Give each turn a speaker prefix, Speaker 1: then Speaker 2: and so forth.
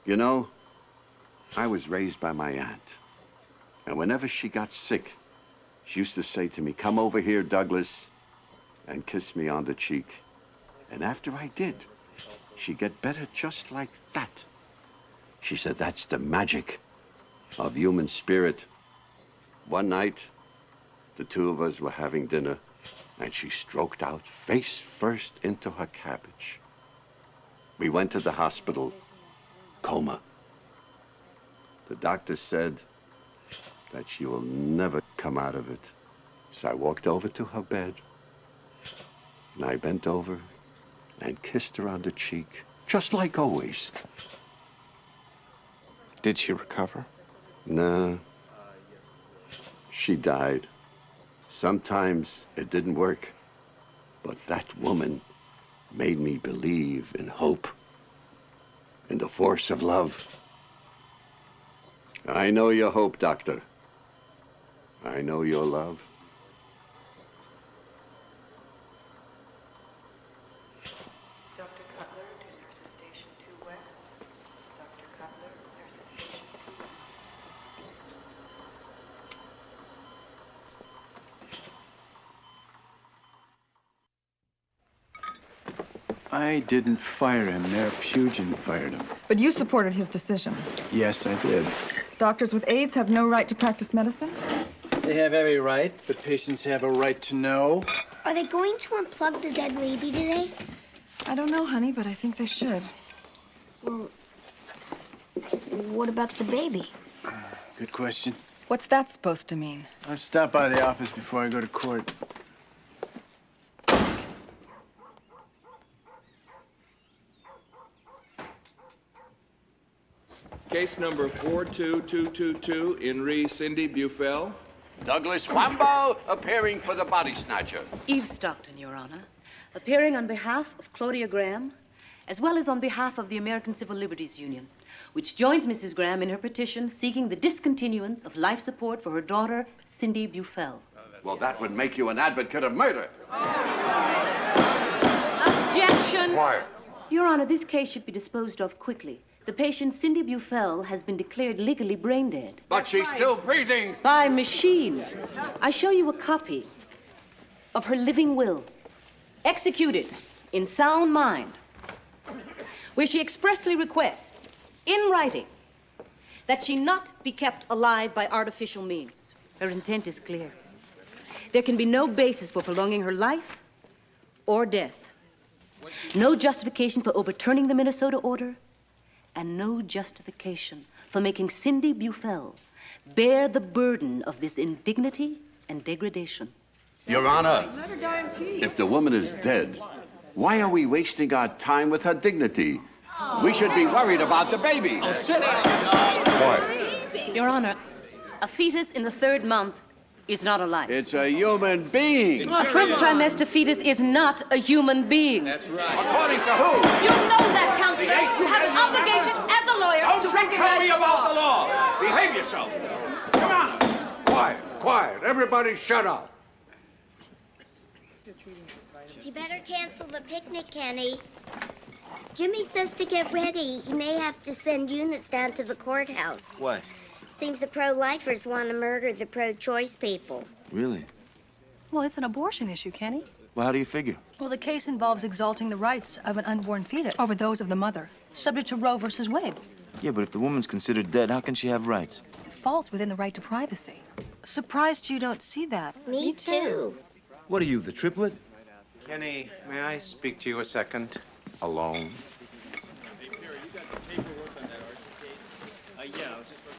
Speaker 1: You know, I was raised by my aunt. And whenever she got sick, she used to say to me, "Come over here, Douglas," and kiss me on the cheek. And after I did, she'd get better just like that. She said that's the magic of human spirit. One night, the two of us were having dinner, and she stroked out face first into her cabbage. We went to the hospital, coma. The doctor said that she will never come out of it. So I walked over to her bed, and I bent over and kissed her on the cheek, just like always.
Speaker 2: Did she recover?
Speaker 1: Nah. She died. Sometimes it didn't work, but that woman made me believe in hope, in the force of love. I know your hope, Doctor. I know your love.
Speaker 3: Dr. Cutler to Nurses Station 2 West. Dr. Cutler, Nurses Station 2 West.
Speaker 4: I didn't fire him. Mayor Pugin fired him.
Speaker 5: But you supported his decision.
Speaker 4: Yes, I did.
Speaker 5: Doctors with AIDS have no right to practice medicine?
Speaker 4: They have every right, but patients have a right to know.
Speaker 6: Are they going to unplug the dead lady today?
Speaker 5: I don't know, honey, but I think they should.
Speaker 6: Well, what about the baby?
Speaker 4: Good question.
Speaker 5: What's that supposed to mean?
Speaker 4: I'll stop by the office before I go to court.
Speaker 7: Case number 42222, in re Cindy Bufel.
Speaker 1: Douglas Wambo, appearing for the body snatcher.
Speaker 8: Eve Stockton, Your Honor, appearing on behalf of Claudia Graham, as well as on behalf of the American Civil Liberties Union, which joins Mrs. Graham in her petition seeking the discontinuance of life support for her daughter, Cindy Bufel.
Speaker 1: Well, that would make you an advocate of murder.
Speaker 8: Objection!
Speaker 1: Quiet.
Speaker 8: Your Honor, this case should be disposed of quickly. The patient, Cindy Bufel, has been declared legally brain dead.
Speaker 1: But she's still breathing.
Speaker 8: By machine. I show you a copy of her living will, executed in sound mind, where she expressly requests, in writing, that she not be kept alive by artificial means. Her intent is clear. There can be no basis for prolonging her life or death. No justification for overturning the Minnesota order, and no justification for making Cindy Bufel bear the burden of this indignity and degradation.
Speaker 1: Your Honor, if the woman is dead, why are we wasting our time with her dignity? We should be worried about the baby.
Speaker 7: Oh, sit down.
Speaker 1: Quiet.
Speaker 8: Your Honor, a fetus in the 3rd month is not alive.
Speaker 1: It's a human being.
Speaker 8: A first trimester fetus is not a human being.
Speaker 7: That's right.
Speaker 1: According to who?
Speaker 8: You know that, Counselor. You have an obligation as a lawyer
Speaker 7: Don't
Speaker 8: to
Speaker 7: you
Speaker 8: recognize
Speaker 7: tell me about the law. Behave yourself. Come on.
Speaker 9: Quiet, quiet. Everybody shut up.
Speaker 6: You better cancel the picnic, Kenny. Jimmy says to get ready. He may have to send units down to the courthouse.
Speaker 2: Why?
Speaker 6: Seems the pro-lifers want to murder the pro-choice people.
Speaker 2: Really?
Speaker 10: Well, it's an abortion issue, Kenny.
Speaker 2: Well, how do you figure?
Speaker 10: Well, the case involves exalting the rights of an unborn fetus over those of the mother, subject to Roe versus Wade.
Speaker 2: Yeah, but if the woman's considered dead, how can she have rights?
Speaker 10: It falls within the right to privacy. Surprised you don't see that.
Speaker 6: Me too.
Speaker 2: What are you, the triplet?
Speaker 9: Kenny, may I speak to you a second? Alone.
Speaker 4: Hey, Perry, you got the paperwork on that case? Yeah,